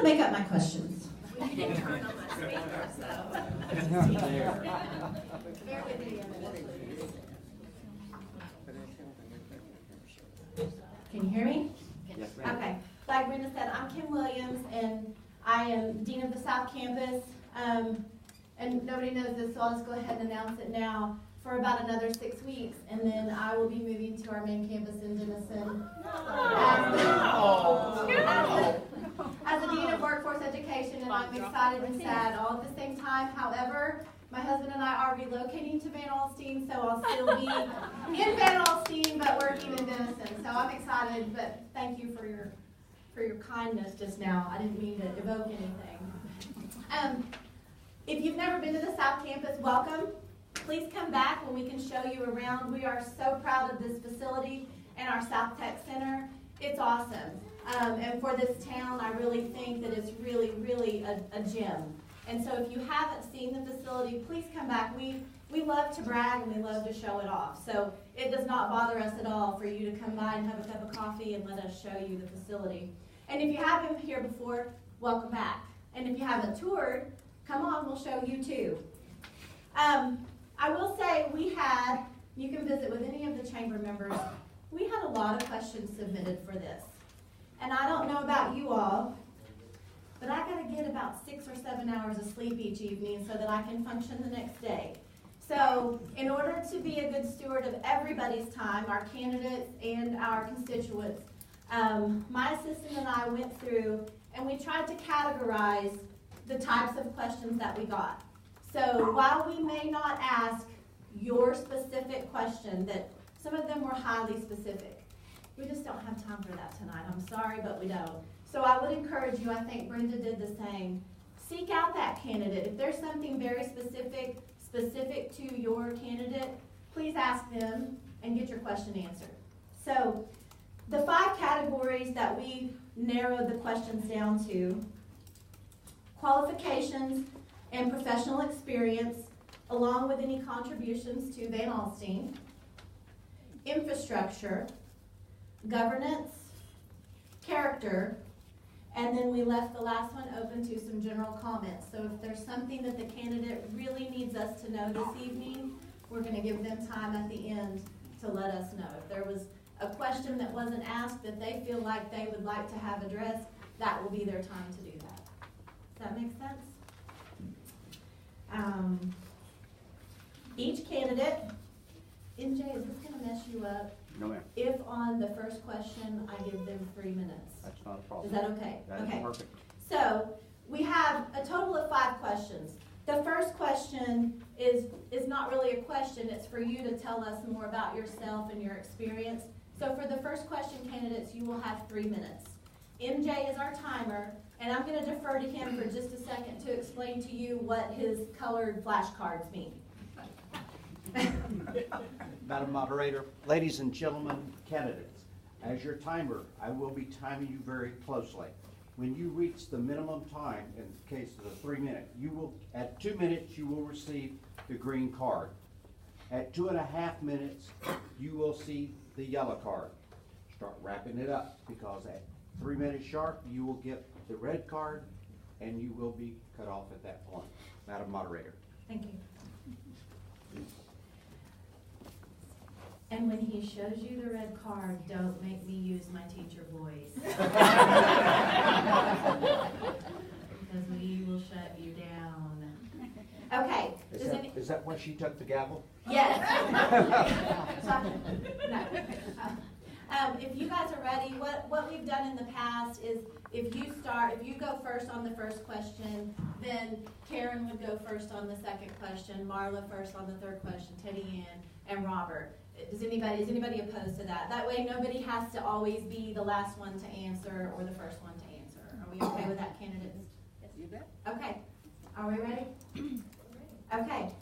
make up my questions. We can turn on my speaker, so. Bear with me a minute, please. Can you hear me? Yes, ma'am. Okay. Like Brenda said, I'm Kim Williams, and I am Dean of the South Campus. And nobody knows this, so I'll just go ahead and announce it now. For about another 6 weeks, and then I will be moving to our main campus in Denison. As the Dean of Workforce Education, and I'm excited and sad all at the same time. However, my husband and I are relocating to Van Alstyne, so I'll still be in Van Alstyne, but working in Denison. So I'm excited, but thank you for your kindness just now. I didn't mean to evoke anything. If you've never been to the South Campus, welcome. Please come back when we can show you around. We are so proud of this facility and our South Tech Center. It's awesome. And for this town, I really think that it's really, really a gem. And so if you haven't seen the facility, please come back. We love to brag and we love to show it off. So it does not bother us at all for you to come by and have a cup of coffee and let us show you the facility. And if you have been here before, welcome back. And if you haven't toured, come on, we'll show you too. I will say you can visit with any of the chamber members, we had a lot of questions submitted for this. And I don't know about you all, but I got to get about 6 or 7 hours of sleep each evening so that I can function the next day. So in order to be a good steward of everybody's time, our candidates and our constituents, my assistant and I went through and we tried to categorize the types of questions that we got. So while we may not ask your specific question, that some of them were highly specific, we just don't have time for that tonight. I'm sorry, but we don't. So I would encourage you, I think Brenda did the same, seek out that candidate. If there's something very specific to your candidate, please ask them and get your question answered. So the 5 categories that we narrowed the questions down to: qualifications and professional experience, along with any contributions to Van Alstyne, infrastructure, governance, character, and then we left the last one open to some general comments. So if there's something that the candidate really needs us to know this evening, we're going to give them time at the end to let us know. If there was a question that wasn't asked that they feel like they would like to have addressed, that will be their time to do that. Does that make sense? Each candidate, MJ, is this going to mess you up? No, ma'am. If on the first question I give them 3 minutes. That's not a problem. Is that okay? That is perfect. So we have a total of 5 questions. The first question is not really a question. It's for you to tell us more about yourself and your experience. So for the first question, candidates, you will have 3 minutes. MJ is our timer, and I'm going to defer to him for just a second to explain to you what his colored flashcards mean. Madam Moderator, ladies and gentlemen, candidates, as your timer, I will be timing you very closely. When you reach the minimum time, in the case of the 3 minute, at 2 minutes, you will receive the green card. At 2.5 minutes, you will see the yellow card. Start wrapping it up, because at 3 minutes sharp, you will get the red card, and you will be cut off at that point. Madam Moderator. Thank you. And when he shows you the red card, don't make me use my teacher voice. Because we will shut you down. Okay. Is that why she took the gavel? Yes. If you guys are ready, what we've done in the past is if you go first on the first question, then Karen would go first on the second question, Marla first on the third question, Teddy Ann, and Robert. Is anybody opposed to that? That way nobody has to always be the last one to answer or the first one to answer. Are we okay with that, candidates? Yes, you bet. Okay. Are we ready? Okay.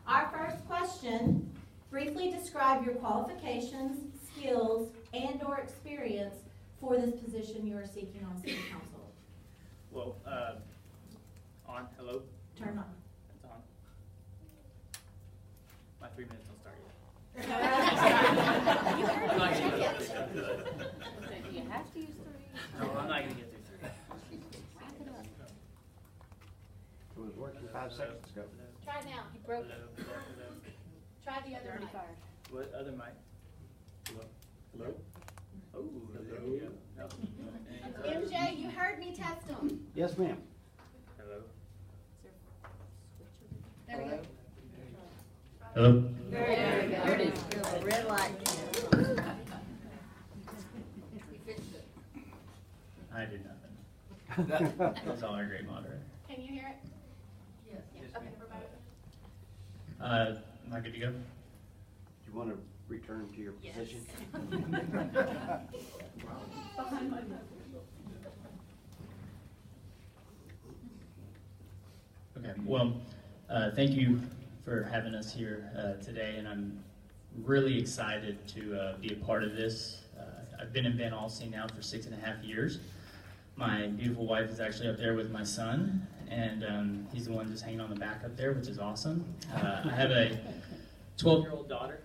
Our first question, briefly describe your qualifications, skills, and/or experience for this position you are seeking on City Council. Well, on. Hello? Turn on. It's on. My 3 minutes don't start yet. You heard I'm not me. gonna get Do you have to use 3? No, I'm not going to get through 3. Wrap it up. 5 seconds, go. Try it now. He broke Hello, it. hello, hello. Try the other Already mic. fired. What other mic? Hello? Hello? Oh, there we go. No. MJ, you heard me test them. Yes, ma'am. Hello? There we go. Hello? There we go. There it is. Red light. I did nothing. That's all our great moderator. Can you hear it? Yes. Yeah. Okay, everybody. Am I good to go? Do you want to return to your Yes. position? Okay, well, thank you for having us here today, and I'm really excited to be a part of this. I've been in Van Alstyne now for 6.5 years. My beautiful wife is actually up there with my son, and he's the one just hanging on the back up there, which is awesome. I have a 12-year-old daughter.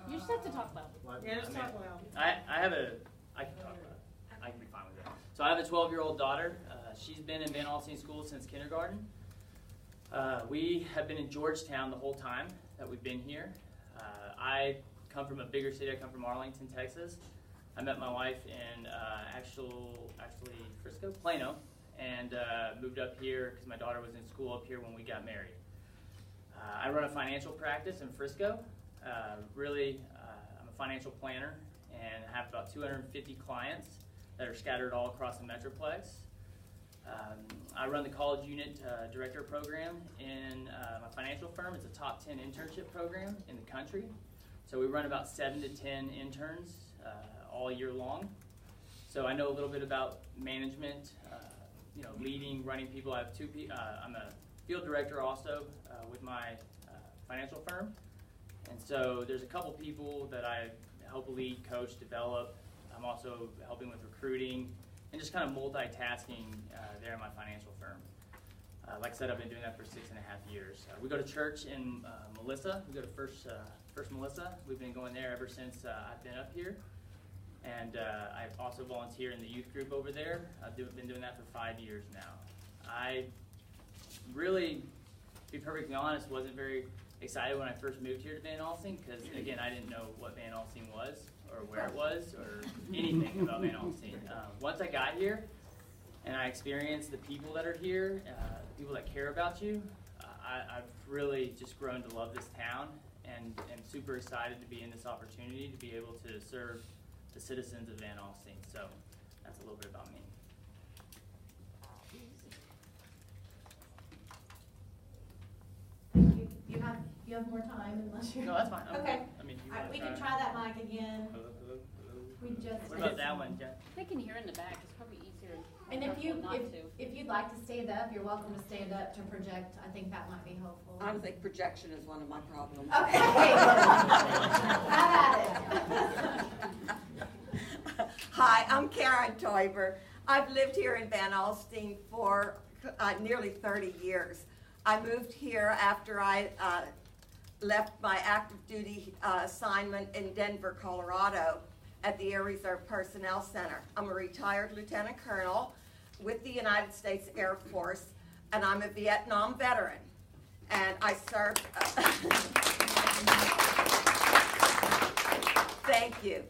You just have to talk loud. Yeah, just talk loud. I can talk about it. I can be fine with it. So I have a 12-year-old daughter. She's been in Van Alstyne school since kindergarten. We have been in Georgetown the whole time that we've been here. I come from a bigger city. I come from Arlington, Texas. I met my wife in actually Frisco, Plano, and moved up here because my daughter was in school up here when we got married. I run a financial practice in Frisco. I'm a financial planner and have about 250 clients that are scattered all across the Metroplex. I run the college unit director program in my financial firm. It's a top 10 internship program in the country. So we run about 7 to 10 interns all year long. So I know a little bit about management, leading, running people. I have I'm a field director also with my financial firm. And so there's a couple people that I help lead, coach, develop. I'm also helping with recruiting and just kind of multitasking there in my financial firm. Like I said, I've been doing that for 6.5 years. We go to church in Melissa. We go to First Melissa. We've been going there ever since I've been up here. And I also volunteer in the youth group over there. I've been doing that for 5 years now. I really, to be perfectly honest, wasn't very excited when I first moved here to Van Alstyne because, again, I didn't know what Van Alstyne was or where it was or anything about Van Alstyne. Once I got here and I experienced the people that are here, the people that care about you, I've really just grown to love this town and am super excited to be in this opportunity to be able to serve the citizens of Van Alstyne. So that's a little bit about me. You have more time unless you're. No, that's fine. Okay. I mean, All right, we can try that mic again. Hello, hello, hello. We just. What about that one, Jen? They can hear in the back. It's probably easier. And if not you'd like to stand up, you're welcome to stand up to project. I think that might be helpful. I don't think projection is one of my problems. Okay. Have at it. Hi, I'm Karen Toiber. I've lived here in Van Alstyne for nearly 30 years. I moved here after I left my active duty assignment in Denver, Colorado at the Air Reserve Personnel Center. I'm a retired lieutenant colonel with the United States Air Force, and I'm a Vietnam veteran. And I served, thank you.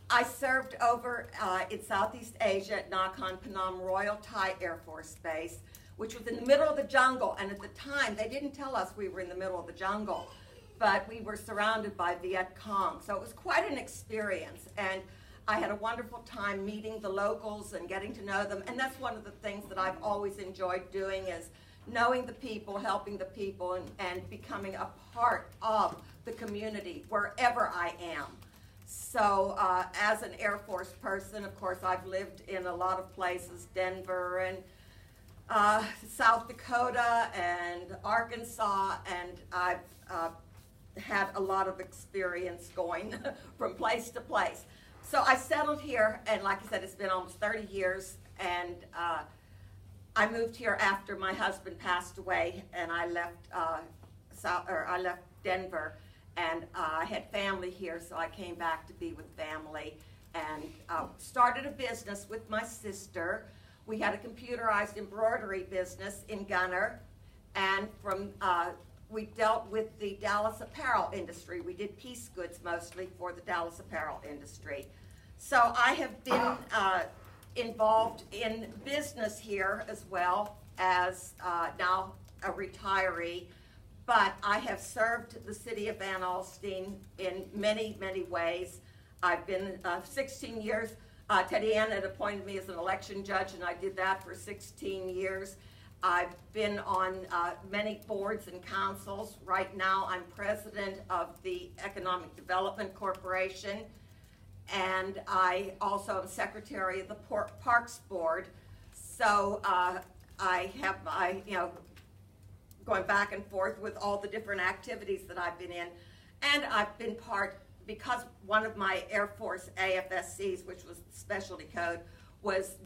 I served over in Southeast Asia at Nakhon Phanom Royal Thai Air Force Base, which was in the middle of the jungle. And at the time, they didn't tell us we were in the middle of the jungle, but we were surrounded by Viet Cong. So it was quite an experience. And I had a wonderful time meeting the locals and getting to know them. And that's one of the things that I've always enjoyed doing is knowing the people, helping the people, and becoming a part of the community wherever I am. So as an Air Force person, of course, I've lived in a lot of places, Denver and South Dakota and Arkansas, and I've had a lot of experience going from place to place. So I settled here, and like I said, it's been almost 30 years, and I moved here after my husband passed away, and I left Denver, and I had family here, so I came back to be with family, and started a business with my sister. We had a computerized embroidery business in Gunner, and we dealt with the Dallas apparel industry. We did piece goods mostly for the Dallas apparel industry. So I have been involved in business here as well as now a retiree, but I have served the city of Van Alstyne in many, many ways. I've been 16 years. Teddy Ann had appointed me as an election judge, and I did that for 16 years. I've been on many boards and councils. Right now, I'm president of the Economic Development Corporation, and I also am secretary of the Parks Board. So I have my, going back and forth with all the different activities that I've been in, and I've been part, because one of my Air Force AFSCs, which was the specialty code, was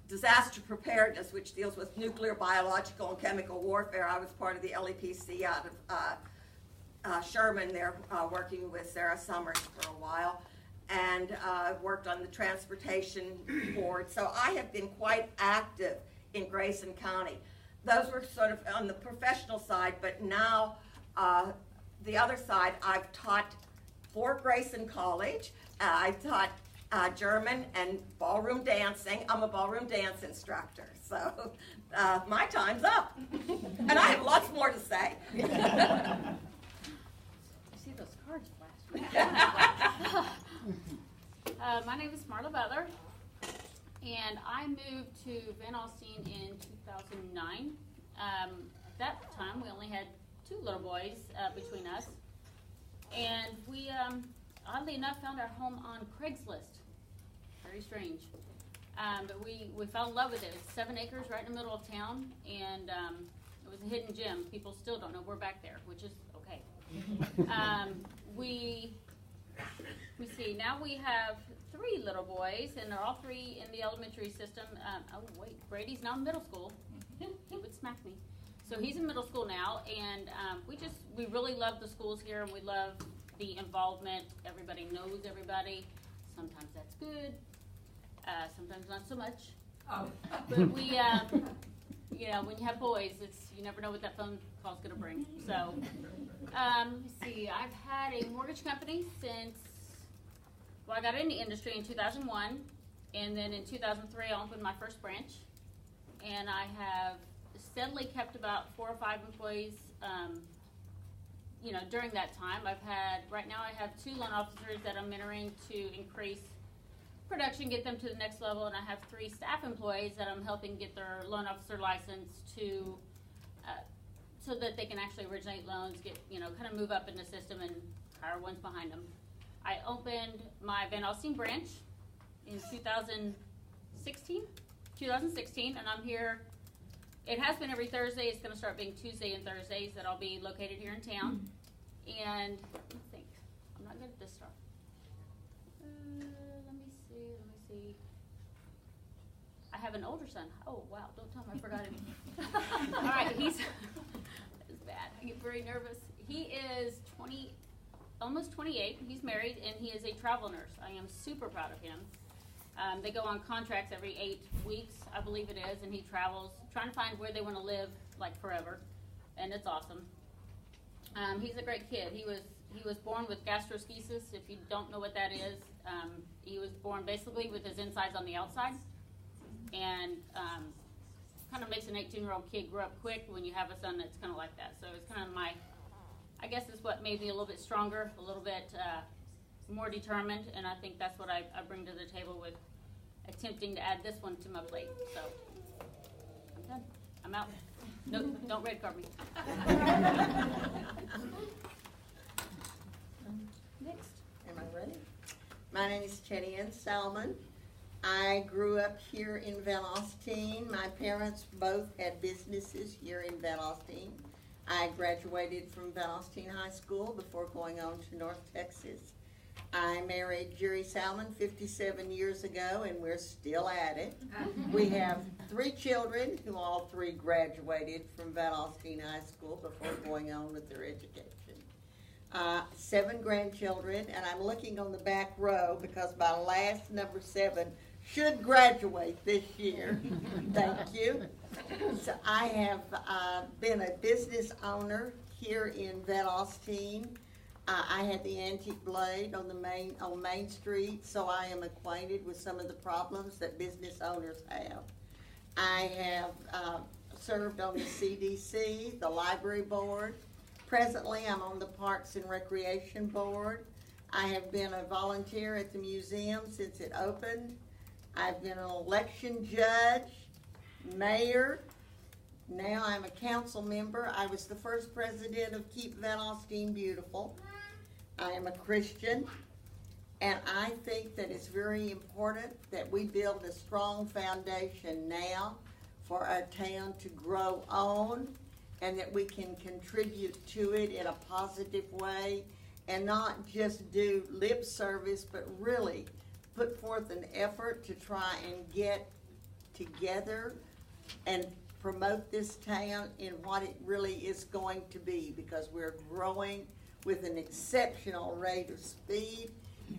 disaster preparedness, which deals with nuclear, biological, and chemical warfare. I was part of the LEPC out of Sherman there, working with Sarah Summers for a while, and worked on the transportation board. So I have been quite active in Grayson County. Those were sort of on the professional side, but now the other side, I've taught for Grayson College. I taught German and ballroom dancing. I'm a ballroom dance instructor, so my time's up. And I have lots more to say. You see those cards flash. My name is Marla Butler, and I moved to Van Alstyne in 2009. At that time, we only had 2 little boys between us. And we, oddly enough, found our home on Craigslist. Very strange. But we fell in love with it. It's 7 acres right in the middle of town, and it was a hidden gem. People still don't know we're back there, which is okay. We see, now we have 3 little boys, and they're all 3 in the elementary system. Oh, wait, Brady's now in middle school. He would smack me. So he's in middle school now, and we really love the schools here, and we love the involvement. Everybody knows everybody. Sometimes that's good, sometimes not so much. Oh. But we, when you have boys, you never know what that phone call's gonna bring. So, let's see, I've had a mortgage company since, I got in the industry in 2001, and then in 2003 I opened my first branch, and I have steadily kept about 4 or 5 employees, during that time. Right now I have 2 loan officers that I'm mentoring to increase production, get them to the next level, and I have 3 staff employees that I'm helping get their loan officer license to, so that they can actually originate loans, get, kind of move up in the system and hire ones behind them. I opened my Van Alstyne branch in 2016, and I'm here. It has been every Thursday. It's going to start being Tuesday and Thursdays that I'll be located here in town. And let me think. I'm not good at this stuff. Let me see. I have an older son. Oh, wow. Don't tell him I forgot him. All right. It's bad. I get very nervous. He is almost 28. He's married, and he is a travel nurse. I am super proud of him. They go on contracts every 8 weeks, I believe it is, and he travels, trying to find where they want to live, like forever, and it's awesome. He's a great kid. He was born with gastroschisis. If you don't know what that is, he was born basically with his insides on the outside, and kind of makes an 18-year-old kid grow up quick when you have a son that's kind of like that. So it's kind of I guess it's what made me a little bit stronger, a little bit more determined, and I think that's what I bring to the table with attempting to add this one to my plate. So I'm done. I'm out. No, don't red card me. Next. Am I ready? My name is Teddy Ann Salmon. I grew up here in Van Alstyne. My parents both had businesses here in Van Alstyne. I graduated from Van Alstyne High School before going on to North Texas. I married Jerry Salmon 57 years ago, and we're still at it. We have 3 children who all 3 graduated from Van Alstyne High School before going on with their education. 7 grandchildren, and I'm looking on the back row because my last number 7 should graduate this year. Thank you. So I have been a business owner here in Van Alstyne. I had the antique blade on Main Street, so I am acquainted with some of the problems that business owners have. I have served on the CDC, the library board. Presently, I'm on the Parks and Recreation Board. I have been a volunteer at the museum since it opened. I've been an election judge, mayor. Now I'm a council member. I was the first president of Keep Van Alstyne Beautiful. I am a Christian, and I think that it's very important that we build a strong foundation now for our town to grow on, and that we can contribute to it in a positive way and not just do lip service, but really put forth an effort to try and get together and promote this town in what it really is going to be, because we're growing with an exceptional rate of speed,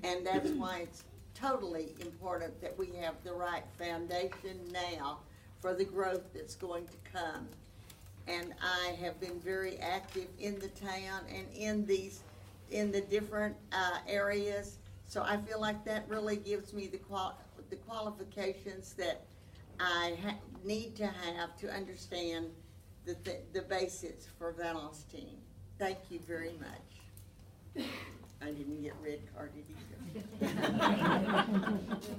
and that's why it's totally important that we have the right foundation now for the growth that's going to come. And I have been very active in the town and in the different areas, so I feel like that really gives me the qualifications that I need to have to understand the basics for Van Alstyne. Thank you very much. I didn't get red carded either.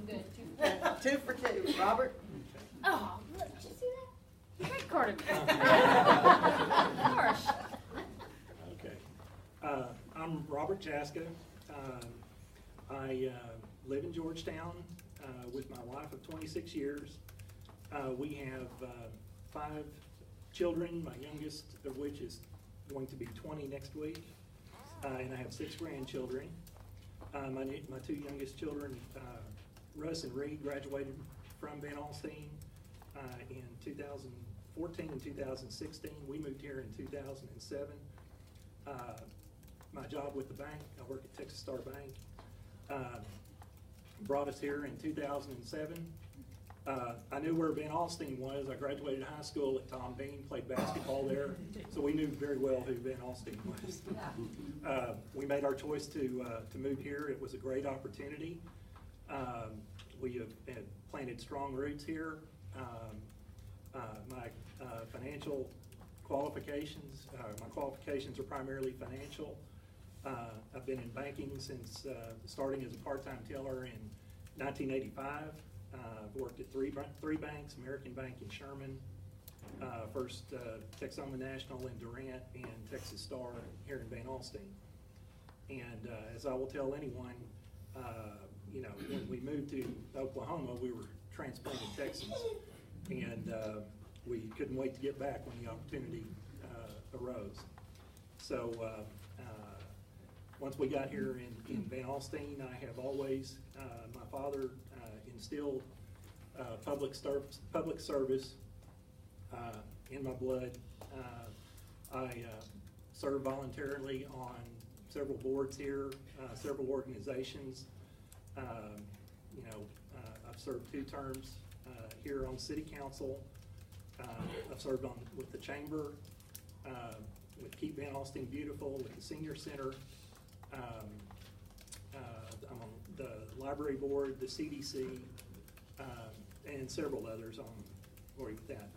Good. 2 for 2. Robert? Oh, look, did you see that? Red carded me. Gosh. Okay. I'm Robert Jaska. I live in Georgetown with my wife of 26 years. We have 5 children, my youngest of which is going to be 20 next week, and I have 6 grandchildren. My 2 youngest children, Russ and Reed, graduated from Van Alstyne in 2014 and 2016. We moved here in 2007. My job with the bank, I work at Texas Star Bank, brought us here in 2007. I knew where Van Alstyne was. I graduated high school at Tom Bean, played basketball there, so we knew very well who Van Alstyne was. We made our choice to move here. It was a great opportunity. We have planted strong roots here. My financial qualifications, my qualifications are primarily financial. I've been in banking since starting as a part-time teller in 1985. I've worked at three banks, American Bank in Sherman, first Texoma National in Durant, and Texas Star here in Van Alstyne. And as I will tell anyone, you know, when we moved to Oklahoma, we were transplanted Texans, and we couldn't wait to get back when the opportunity arose. So once we got here in Van Alstyne, I have always, my father instilled public service in my blood. I serve voluntarily on several boards here, several organizations. You know, I've served 2 terms here on City Council. I've served with the Chamber, with Keep Van Alstyne Beautiful, with the Senior Center. I'm on the Library Board, the CDC, and several others on board with that.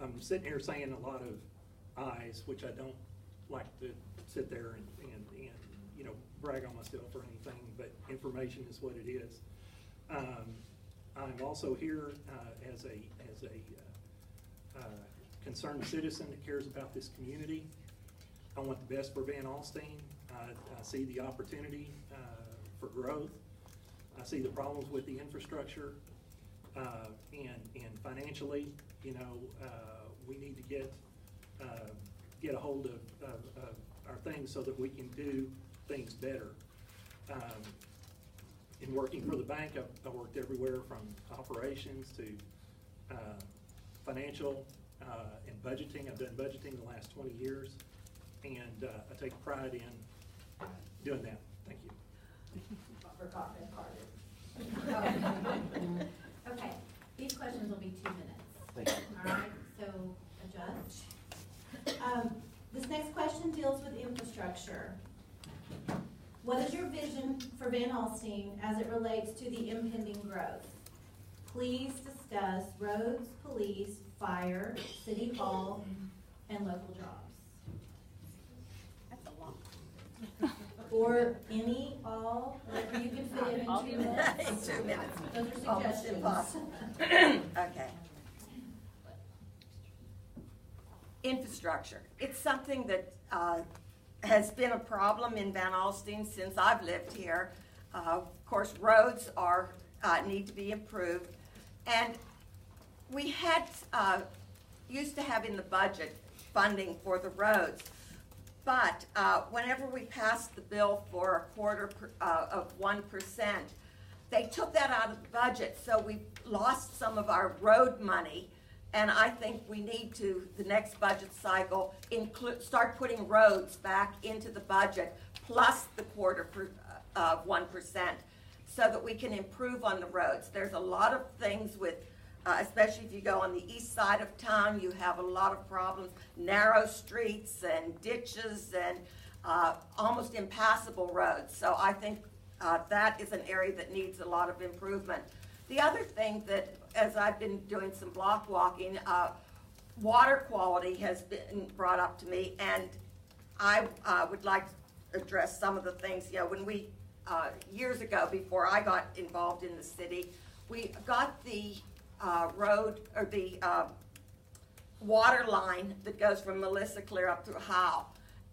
I'm sitting here saying a lot of ayes, which I don't like to sit there and you know, brag on myself or anything, but information is what it is. I'm also here as a concerned citizen that cares about this community. I want the best for Van Alstyne. I see the opportunity for growth. I see the problems with the infrastructure, and financially, you know, we need to get a hold of our things so that we can do things better. In working for the bank, I've worked everywhere from operations to financial and budgeting. I've done budgeting the last 20 years, and I take pride in doing that. Thank you. forgot red carded. Okay, these questions will be 2 minutes. Thank you. All right, so adjust. This next question deals with infrastructure. What is your vision for Van Alstyne as it relates to the impending growth? Please discuss roads, police, fire, city hall, and local jobs. That's a lot. Or any, all, whatever you can fit in 2 minutes. 2 minutes. Those are Almost suggestions. impossible. Okay. Infrastructure. It's something that has been a problem in Van Alstyne since I've lived here. Of course, roads are need to be improved, and we had used to have in the budget funding for the roads, but whenever we passed the bill for a quarter of 1%, they took that out of the budget, so we lost some of our road money. And I think we need to, the next budget cycle, start putting roads back into the budget, plus the quarter of 1%, so that we can improve on the roads. There's a lot of things with, especially if you go on the east side of town, you have a lot of problems, narrow streets and ditches and almost impassable roads. So I think that is an area that needs a lot of improvement. The other thing that, as I've been doing some block walking, water quality has been brought up to me, and I would like to address some of the things. You know, when we, years ago, before I got involved in the city, we got the road, or the water line that goes from Melissa clear up through Howe,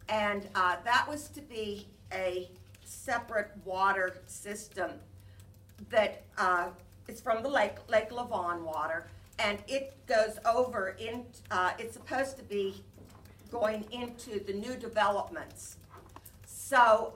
and that was to be a separate water system that it's from the Lake Lavon water, and it goes over in, it's supposed to be going into the new developments. So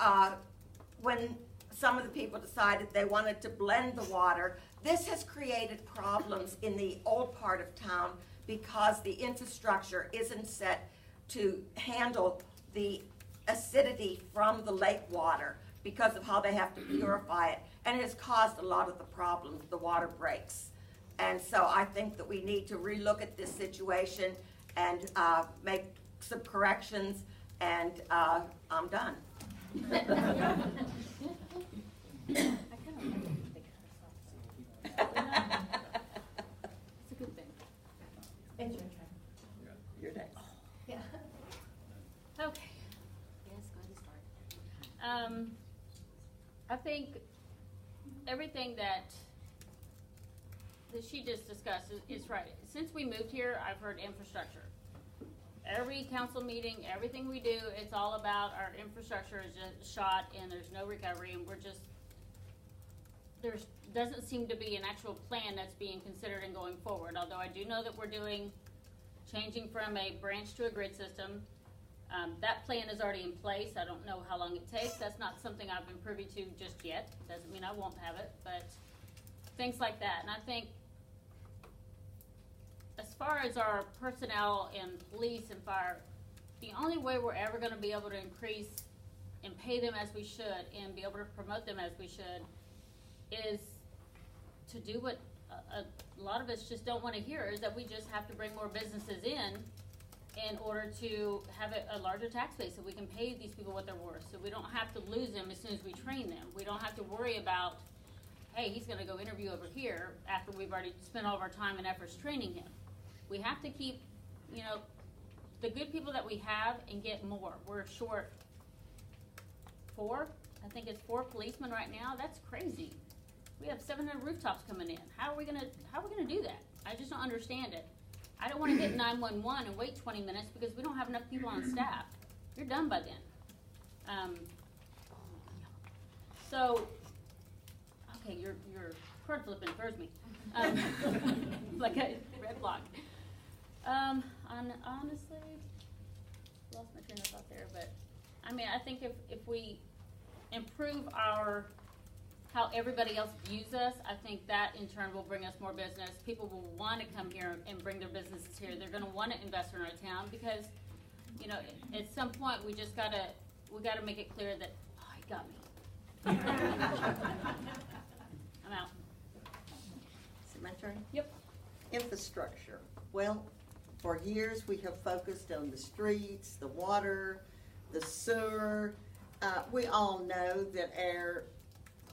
when some of the people decided they wanted to blend the water, this has created problems in the old part of town because the infrastructure isn't set to handle the acidity from the lake water because of how they have to purify it. And it has caused a lot of the problems, the water breaks. And so I think that we need to relook at this situation and make some corrections, and I'm done. It's a good thing. It's your turn. You're next. Yeah. Okay. Yes, go ahead and start. I think everything that she just discussed is right. Since we moved here, I've heard infrastructure. Every council meeting, everything we do, it's all about our infrastructure is just shot and there's no recovery, and there doesn't seem to be an actual plan that's being considered and going forward. Although I do know that we're changing from a branch to a grid system. That plan is already in place. I don't know how long it takes. That's not something I've been privy to just yet. Doesn't mean I won't have it, but things like that. And I think as far as our personnel and police and fire, the only way we're ever going to be able to increase and pay them as we should and be able to promote them as we should is to do what a lot of us just don't want to hear, is that we just have to bring more businesses in order to have a larger tax base so we can pay these people what they're worth, so we don't have to lose them as soon as we train them. We don't have to worry about, hey, he's going to go interview over here after we've already spent all of our time and efforts training him. We have to keep, the good people that we have and get more. We're short 4, I think it's 4 policemen right now. That's crazy. We have 700 rooftops coming in. How are we gonna do that? I just don't understand it. I don't want to hit 911 and wait 20 minutes because we don't have enough people on staff. You're done by then. So, okay, your card flipping throws me. Like a red block. Honestly, lost my train of thought there, but I mean, I think if we improve how everybody else views us, I think that in turn will bring us more business. People will want to come here and bring their businesses here. They're going to want to invest in our town because, at some point we gotta make it clear that, oh, he got me. I'm out. Is it my turn? Yep. Infrastructure. Well, for years we have focused on the streets, the water, the sewer. We all know that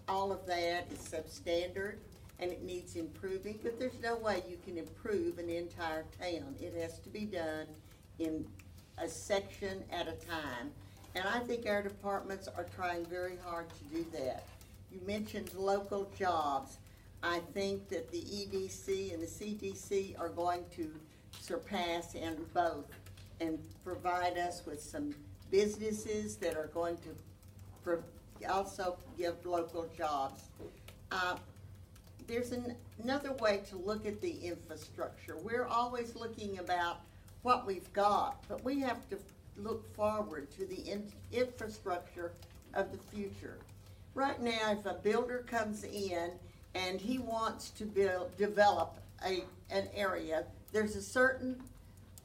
all of that is substandard and it needs improving, but there's no way you can improve an entire town. It has to be done in a section at a time. And I think our departments are trying very hard to do that. You mentioned local jobs. I think that the EDC and the CDC are going to surpass and both and provide us with some businesses that are going to also give local jobs. There's another way to look at the infrastructure. We're always looking about what we've got, but we have to look forward to the infrastructure of the future. Right now, if a builder comes in and he wants to develop an area, there's a certain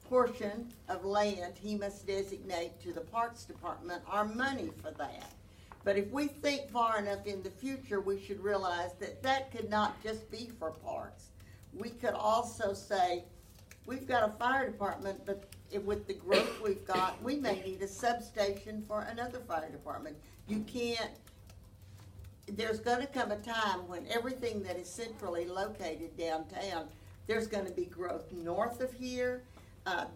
portion of land he must designate to the Parks Department or money for that. But if we think far enough in the future, we should realize that that could not just be for parks. We could also say, we've got a fire department, but with the growth we've got, we may need a substation for another fire department. You can't, there's gonna come a time when everything that is centrally located downtown, there's gonna be growth north of here.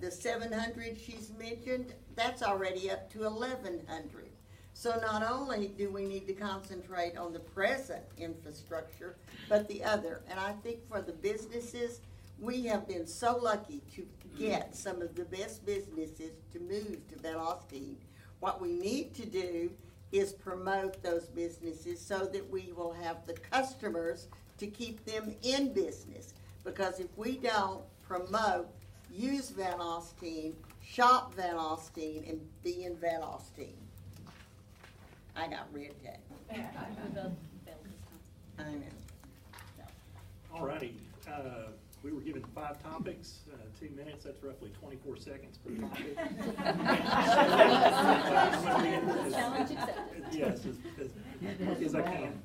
The 700 she's mentioned, that's already up to 1,100. So not only do we need to concentrate on the present infrastructure, but the other. And I think for the businesses, we have been so lucky to get some of the best businesses to move to Van Alstyne. What we need to do is promote those businesses so that we will have the customers to keep them in business. Because if we don't promote, use Van Alstyne, shop Van Alstyne, and be in Van Alstyne. I got red tape. I know. All righty. We were given 5 topics, 2 minutes. That's roughly 24 seconds per topic. Challenge accepted. Yes, as quick as I can.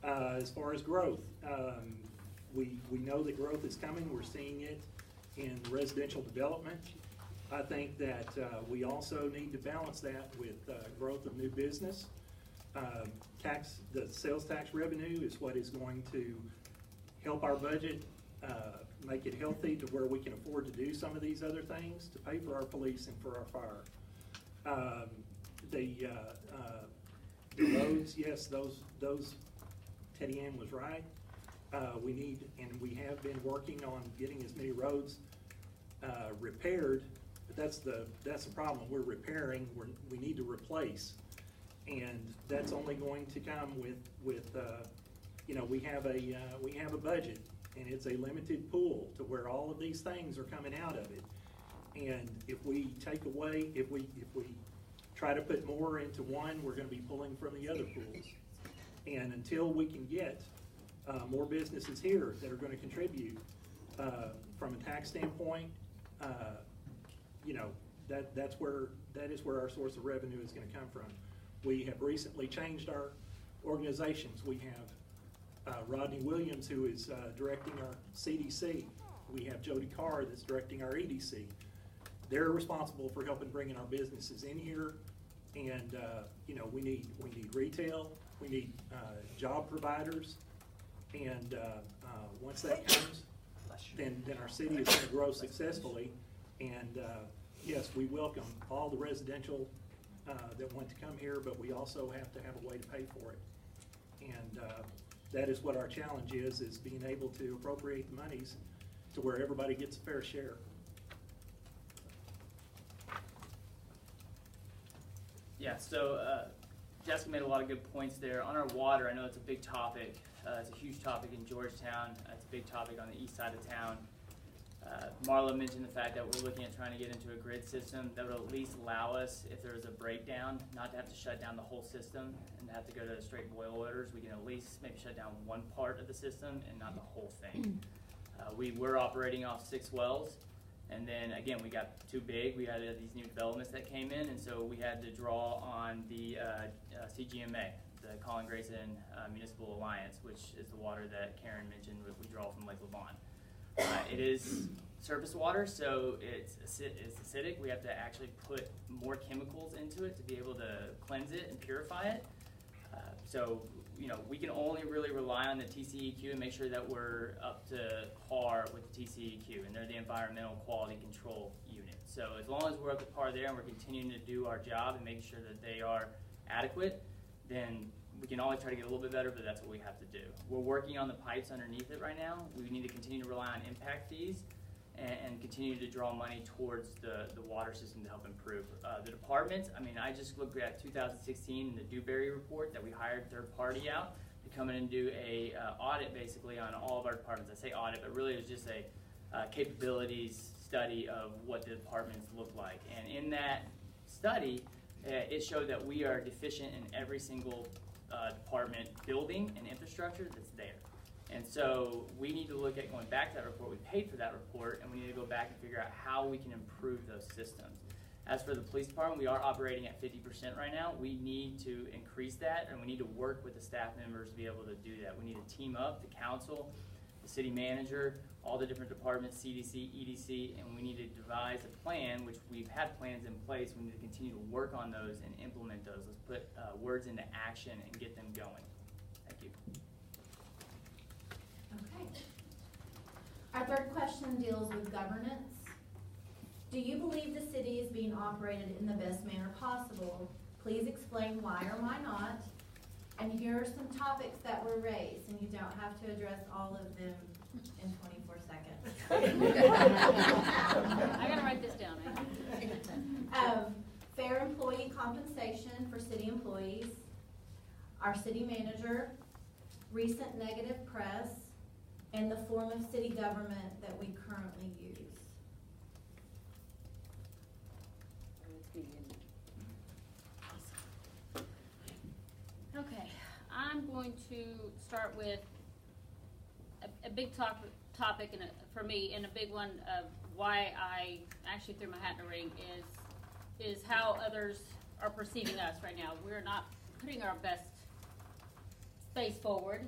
As far as growth, we know that growth is coming. We're seeing it in residential development. I think that we also need to balance that with growth of new business. The sales tax revenue is what is going to help our budget, make it healthy to where we can afford to do some of these other things, to pay for our police and for our fire. The roads, yes, those Teddy Ann was right. We need, and we have been working on getting as many roads repaired. But that's the problem. We're repairing. We need to replace, and that's only going to come with you know, we have a budget, and it's a limited pool to where all of these things are coming out of it. And if we take away, if we try to put more into one, we're going to be pulling from the other pools. And until we can get more businesses here that are going to contribute from a tax standpoint, you know, that is where our source of revenue is going to come from. We have recently changed our organizations. We have Rodney Williams, who is directing our CDC. We have Jody Carr that's directing our EDC. They're responsible for helping bringing our businesses in here, and you know, we need retail, we need job providers, and once that comes, then our city is going to grow successfully. And yes, we welcome all the residential that want to come here, but we also have to have a way to pay for it. And that is what our challenge is being able to appropriate the monies to where everybody gets a fair share. Yeah, so Jessica made a lot of good points there. On our water, I know it's a big topic. It's a huge topic in Georgetown. It's a big topic on the east side of town. Marla mentioned the fact that we're looking at trying to get into a grid system that would at least allow us, if there was a breakdown, not to have to shut down the whole system and have to go to straight boil orders. We can at least maybe shut down one part of the system and not the whole thing. We were operating off 6 wells, and then again we got too big. We had these new developments that came in, and so we had to draw on the CGMA. the Colin Grayson Municipal Alliance, which is the water that Karen mentioned we draw from Lake Levant. It is surface water, so it's acidic. We have to actually put more chemicals into it to be able to cleanse it and purify it. So, you know, we can only really rely on the TCEQ and make sure that we're up to par with the TCEQ, and they're the Environmental Quality Control Unit. So as long as we're up to par there and we're continuing to do our job and making sure that they are adequate, then we can always try to get a little bit better, but that's what we have to do. We're working on the pipes underneath it right now. We need to continue to rely on impact fees and continue to draw money towards the water system to help improve. The departments, I mean, I just looked at 2016, the Dewberry report that we hired third party out to come in and do a audit basically on all of our departments. I say audit, but really it was just a capabilities study of what the departments look like. And in that study, it showed that we are deficient in every single department building and infrastructure that's there. And so we need to look at going back to that report. We paid for that report, and we need to go back and figure out how we can improve those systems. As for the police department, we are operating at 50% right now. We need to increase that, and we need to work with the staff members to be able to do that. We need to team up, the council, the city manager, all the different departments, CDC, EDC, and we need to devise a plan, which we've had plans in place. We need to continue to work on those and implement those. Let's put words into action and get them going. Thank you. Okay. Our third question deals with governance. Do you believe the city is being operated in the best manner possible? Please explain why or why not. And here are some topics that were raised, and you don't have to address all of them in 24 seconds. I gotta write this down. Fair employee compensation for city employees, our city manager, recent negative press, and the form of city government that we currently use. Okay, I'm going to start with a big topic and for me, and a big one of why I actually threw my hat in the ring is how others are perceiving us right now. We're not putting our best face forward,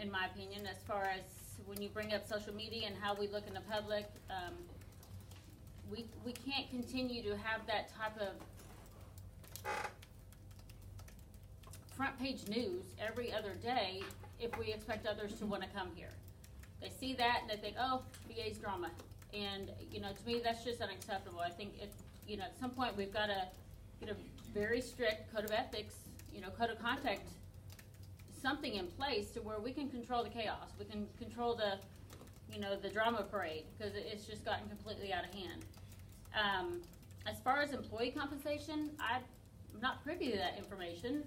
in my opinion, as far as when you bring up social media and how we look in the public. We can't continue to have that type of front page news every other day if we expect others to want to come here. They see that and they think, oh, VA's drama. And, you know, to me, that's just unacceptable. I think, at some point we've got to get a very strict code of ethics, code of conduct, something in place to where we can control the chaos. We can control the drama parade, because it's just gotten completely out of hand. As far as employee compensation, I'm not privy to that information.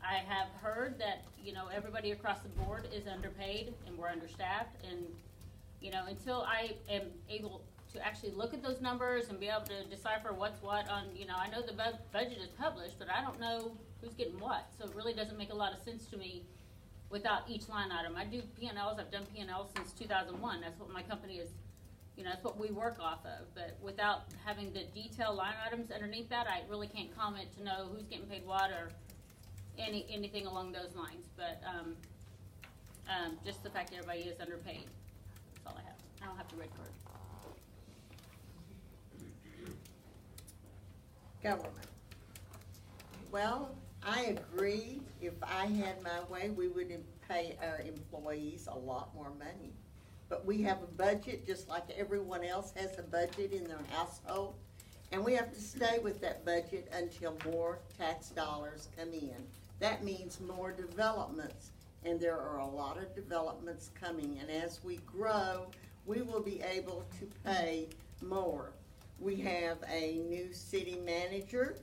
I have heard that, everybody across the board is underpaid and we're understaffed, and, until I am able to actually look at those numbers and be able to decipher what's what on, I know the budget is published, but I don't know who's getting what, so it really doesn't make a lot of sense to me without each line item. I do P&Ls, I've done P&Ls since 2001, that's what my company is, that's what we work off of, but without having the detailed line items underneath that, I really can't comment to know who's getting paid what or anything along those lines, but just the fact that everybody is underpaid, that's all I have. I don't have to red card. Government. Well, I agree. If I had my way, we would pay our employees a lot more money. But we have a budget just like everyone else has a budget in their household. And we have to stay with that budget until more tax dollars come in. That means more developments. And there are a lot of developments coming. And as we grow, we will be able to pay more. We have a new city manager,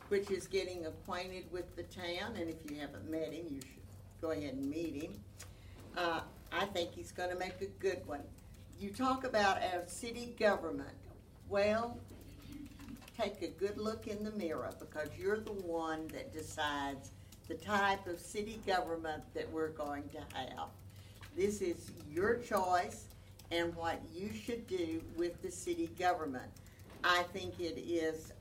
which is getting acquainted with the town, and if you haven't met him, you should go ahead and meet him. I think he's going to make a good one. You talk about our city government. Well, take a good look in the mirror, because you're the one that decides the type of city government that we're going to have. This is your choice and what you should do with the city government. I think it is,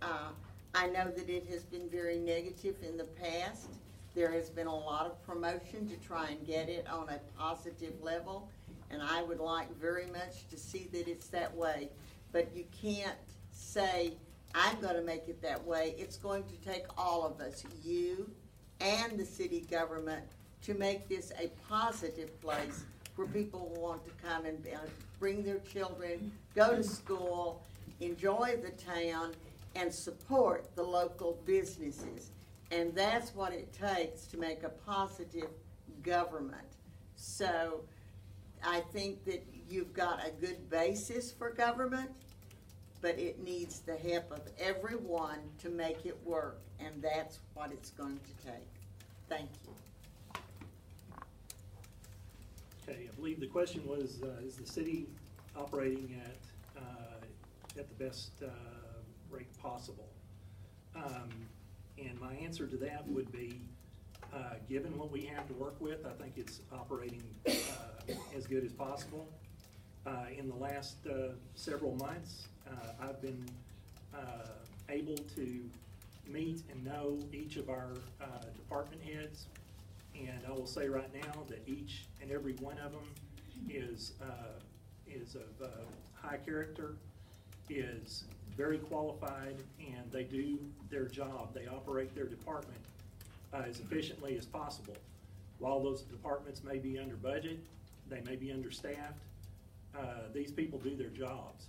I know that it has been very negative in the past, There has been a lot of promotion to try and get it on a positive level, and I would like very much to see that it's that way. But you can't say, I'm going to make it that way. It's going to take all of us, you and the city government, to make this a positive place where people will want to come and bring their children, go to school, enjoy the town, and support the local businesses. And that's what it takes to make a positive government. So I think that you've got a good basis for government, but it needs the help of everyone to make it work, and that's what it's going to take. Thank you. Okay, I believe the question was, is the city operating at the best rate possible? And my answer to that would be, given what we have to work with, I think it's operating as good as possible. In the last several months, I've been able to meet and know each of our department heads, and I will say right now that each and every one of them is of high character, is very qualified, and they do their job. They operate their department as efficiently as possible. While those departments may be under budget, they may be understaffed, these people do their jobs.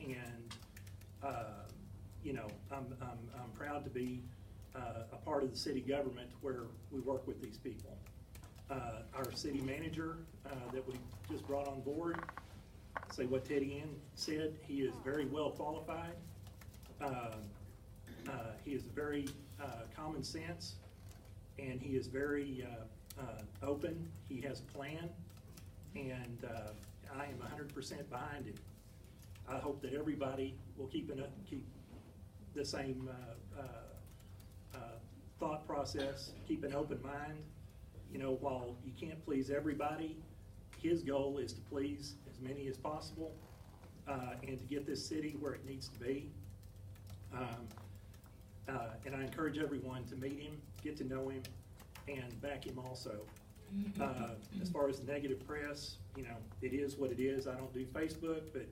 And you know, I'm proud to be a part of the city government where we work with these people. Our city manager that we just brought on board, say what Teddy Ann said, he is very well qualified. He is very common sense, and he is very open. He has a plan, and I am 100% behind him. I hope that everybody will keep the same thought process, keep an open mind. You know, while you can't please everybody, his goal is to please as many as possible and to get this city where it needs to be. And I encourage everyone to meet him, get to know him, and back him also. As far as the negative press, you know, it is what it is. I don't do Facebook, but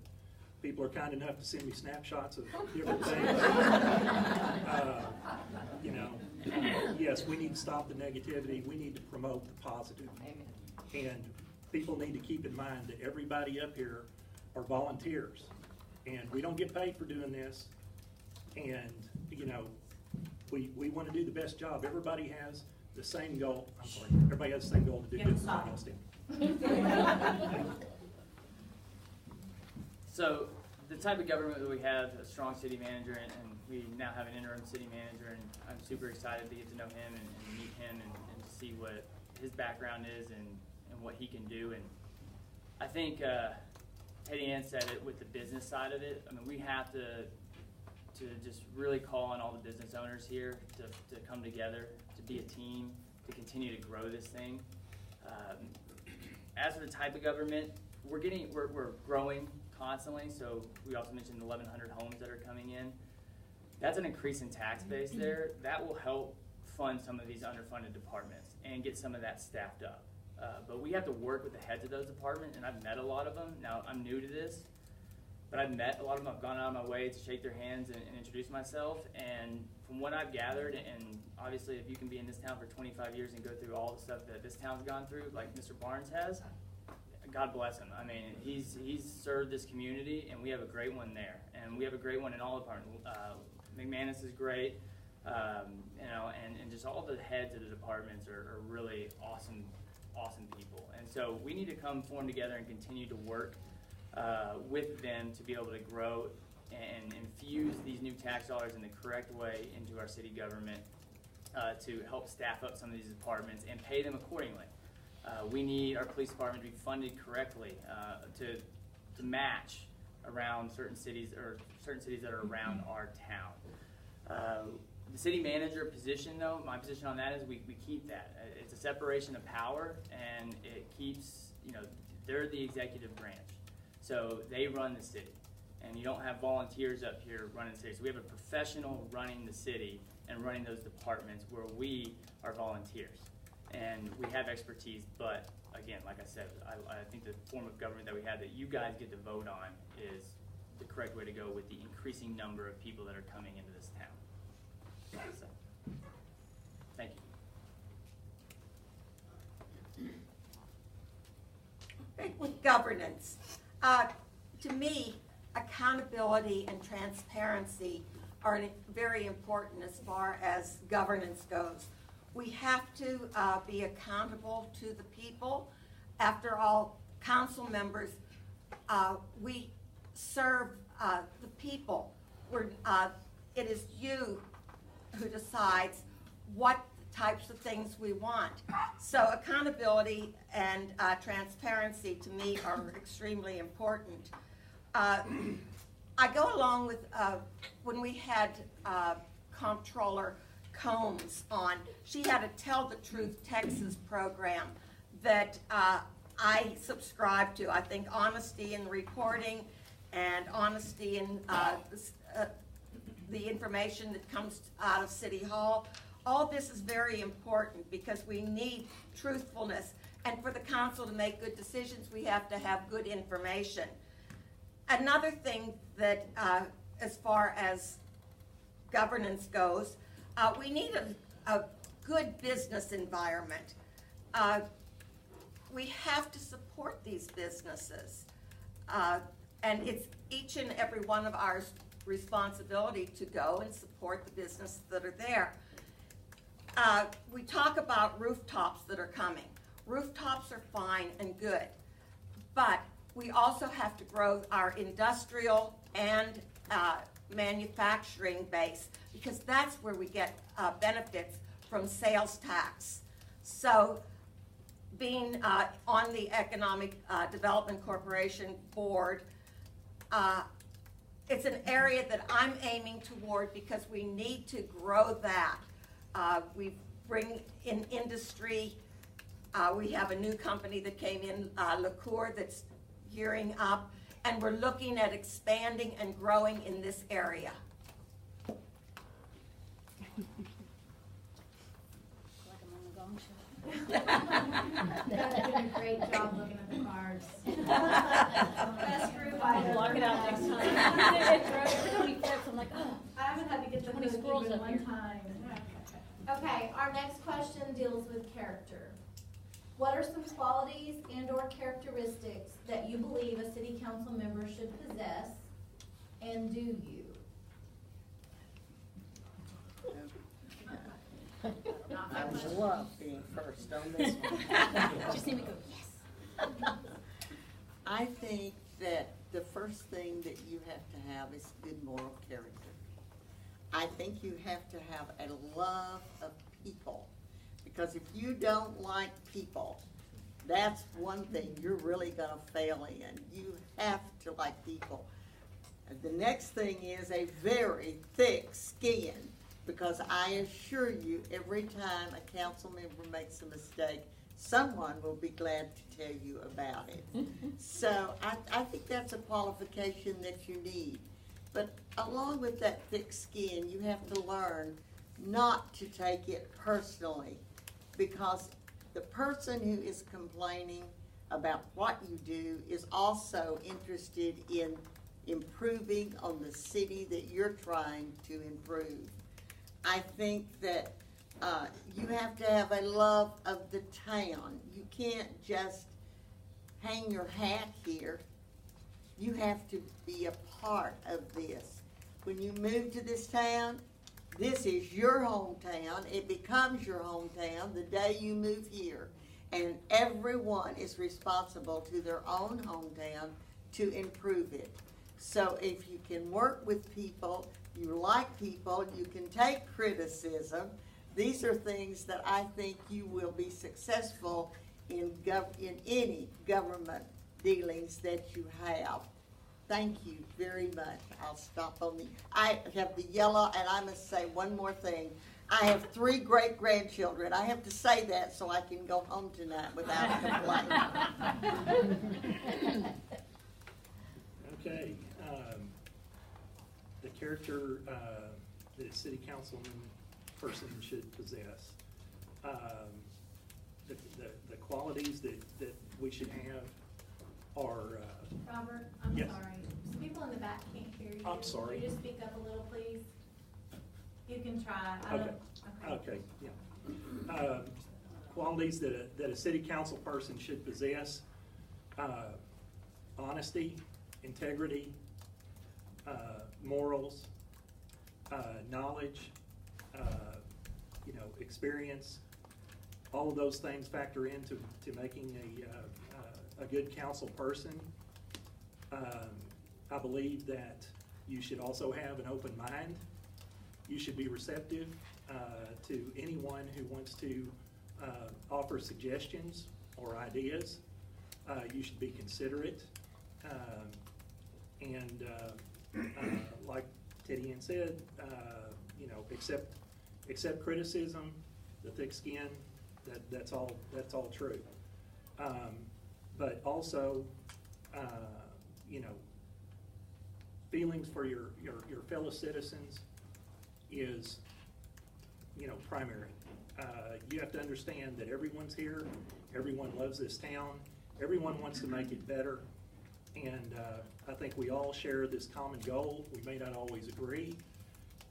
people are kind enough to send me snapshots of different things. You know, yes, we need to stop the negativity. We need to promote the positive. Amen. And people need to keep in mind that everybody up here are volunteers, and we don't get paid for doing this. And you know, we want to do the best job. Everybody has the same goal. I'm sorry. Everybody has the same goal to do business in Alstyne. So the type of government that we have, a strong city manager, and we now have an interim city manager, and I'm super excited to get to know him and meet him and to see what his background is and what he can do. And I think Teddy Ann said it with the business side of it. I mean, we have to just really call on all the business owners here to come together, to be a team, to continue to grow this thing. As for the type of government, we're growing constantly. So we also mentioned 1,100 homes that are coming in. That's an increase in tax base there. That will help fund some of these underfunded departments and get some of that staffed up. But we have to work with the heads of those departments, and I've met a lot of them. Now, I'm new to this, but I've met a lot of them. I've gone out of my way to shake their hands and introduce myself. And from what I've gathered, and obviously if you can be in this town for 25 years and go through all the stuff that this town's gone through, like Mr. Barnes has, God bless him. I mean, he's served this community, and we have a great one there. And we have a great one in all departments. McManus is great, you know, and just all the heads of the departments are really awesome people. And so we need to come form together and continue to work with them to be able to grow and infuse these new tax dollars in the correct way into our city government to help staff up some of these departments and pay them accordingly. We need our police department to be funded correctly to match around certain cities that are around our town. The city manager position, though, my position on that is we keep that. It's a separation of power, and it keeps, you know, they're the executive branch. So they run the city, and you don't have volunteers up here running the city. So we have a professional running the city, and running those departments where we are volunteers. And we have expertise, but again, like I said, I think the form of government that we have that you guys get to vote on is the correct way to go with the increasing number of people that are coming into this town. So, thank you. With governance, to me, accountability and transparency are very important as far as governance goes. We have to be accountable to the people. After all, council members, we serve the people. It is you who decides what types of things we want. So accountability and transparency to me are extremely important. I go along with, when we had Comptroller Combs on, she had a Tell the Truth Texas program that I subscribe to. I think honesty in reporting and honesty in the information that comes out of City Hall, all this is very important because we need truthfulness. And for the council to make good decisions, we have to have good information. Another thing that, as far as governance goes, we need a good business environment. We have to support these businesses. And it's each and every one of our responsibility to go and support the businesses that are there. We talk about rooftops that are coming. Rooftops are fine and good, but we also have to grow our industrial and manufacturing base because that's where we get benefits from sales tax. So being on the Economic Development Corporation board, it's an area that I'm aiming toward because we need to grow that. We bring in industry. We have a new company that came in, Liqueur, that's gearing up, and we're looking at expanding and growing in this area. Like I'm on the Gong Show. You guys are doing a great job looking at the cards. Best group I've ever Block it out had. next time. Every time he flips, I'm like, oh. I haven't had to get the 20 cookie squirrels even up one here. time. Okay, our next question deals with character. What are some qualities and or characteristics that you believe a city council member should possess, and do you? I would love being first on this one. Just need me to go, yes. I think that the first thing that you have to have is good moral character. I think you have to have a love of people, because if you don't like people, that's one thing you're really gonna fail in. You have to like people. The next thing is a very thick skin, because I assure you, every time a council member makes a mistake, someone will be glad to tell you about it. So I think that's a qualification that you need. But along with that thick skin, you have to learn not to take it personally, because the person who is complaining about what you do is also interested in improving on the city that you're trying to improve. I think that you have to have a love of the town. You can't just hang your hat here. You have to be a part of this. When you move to this town, this is your hometown. It becomes your hometown the day you move here. And everyone is responsible to their own hometown to improve it. So if you can work with people, you like people, you can take criticism, these are things that I think you will be successful in any government dealings that you have. Thank you very much. I'll stop on I have the yellow, and I must say one more thing. I have 3 great-grandchildren. I have to say that so I can go home tonight without complaining. Okay, the character that a city councilman person should possess. The qualities that we should have are, Robert, I'm Yes. sorry. Some people in the back can't hear you. I'm sorry. Could you just speak up a little, please? You can try. I okay, don't, okay, yeah. Qualities that a city council person should possess: honesty, integrity, morals, knowledge, experience. All of those things factor into making a good council person. I believe that you should also have an open mind. You should be receptive to anyone who wants to offer suggestions or ideas. You should be considerate. And like Teddy Ann said, accept criticism, the thick skin. That's all true. But also, feelings for your fellow citizens is, primary. You have to understand that everyone's here, everyone loves this town, everyone wants to make it better, and I think we all share this common goal. We may not always agree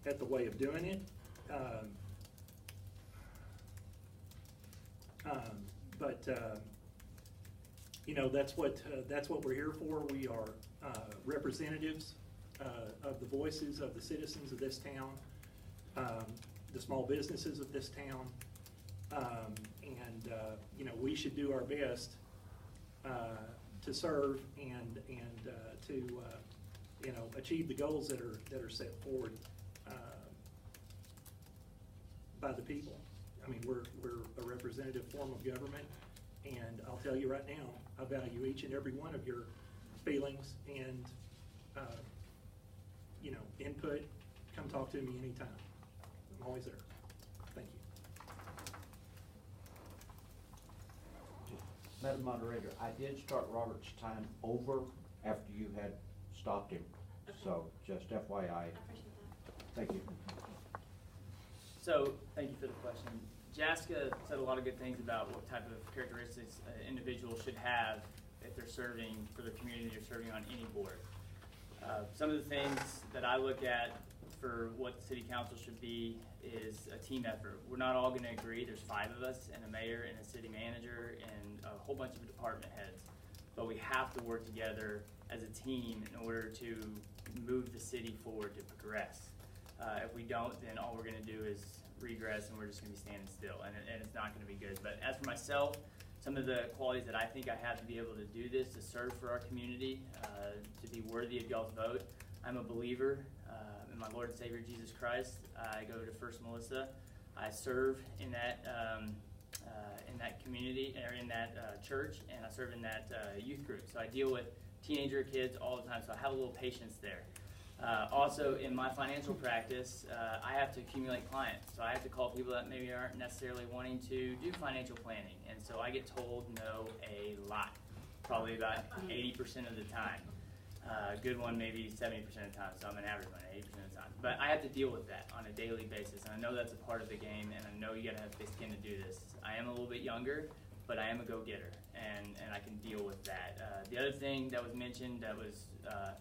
at the way of doing it, but that's what we're here for. We are representatives of the voices of the citizens of this town, the small businesses of this town, and we should do our best to serve and to achieve the goals that are set forward by the people. I mean, we're a representative form of government, and I'll tell you right now, I value each and every one of your feelings and input. Come talk to me anytime. I'm always there. Thank you. Madam Moderator, I did start Robert's time over after you had stopped him. Okay. So just FYI. I appreciate that. Thank you. So, thank you for the question. Jaska said a lot of good things about what type of characteristics an individual should have if they're serving for the community they're serving on any board. Some of the things that I look at for what the city council should be is a team effort. We're not all going to agree. There's 5 of us and a mayor and a city manager and a whole bunch of department heads. But we have to work together as a team in order to move the city forward to progress. If we don't, then all we're going to do is regress and we're just going to be standing still, and it's not going to be good. But as for myself, some of the qualities that I think I have to be able to do this, to serve for our community, to be worthy of y'all's vote. I'm a believer in my Lord and Savior Jesus Christ. I go to First Melissa. I serve in that community, or in that church, and I serve in that youth group. So I deal with teenager kids all the time, so I have a little patience there. Also, in my financial practice, I have to accumulate clients. So I have to call people that maybe aren't necessarily wanting to do financial planning. And so I get told no a lot, probably about 80% of the time. Good one, maybe 70% of the time. So I'm an average one, 80% of the time. But I have to deal with that on a daily basis. And I know that's a part of the game, and I know you got to have thick skin to do this. I am a little bit younger, but I am a go-getter, and I can deal with that. The other thing that was mentioned that was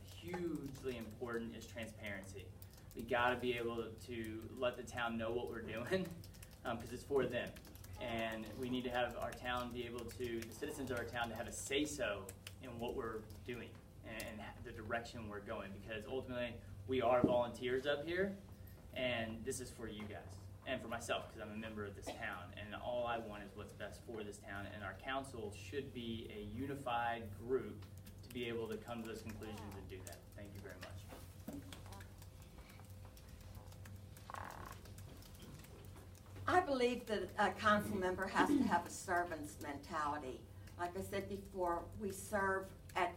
hugely important is transparency. We got to be able to let the town know what we're doing, because it's for them. And we need to have our town be able to, the citizens of our town, to have a say-so in what we're doing and the direction we're going, because ultimately we are volunteers up here, and this is for you guys. And for myself, because I'm a member of this town, and all I want is what's best for this town, and our council should be a unified group to be able to come to those conclusions and do that. Thank you very much. I believe that a council member has to have a servant's mentality. Like I said before, we serve at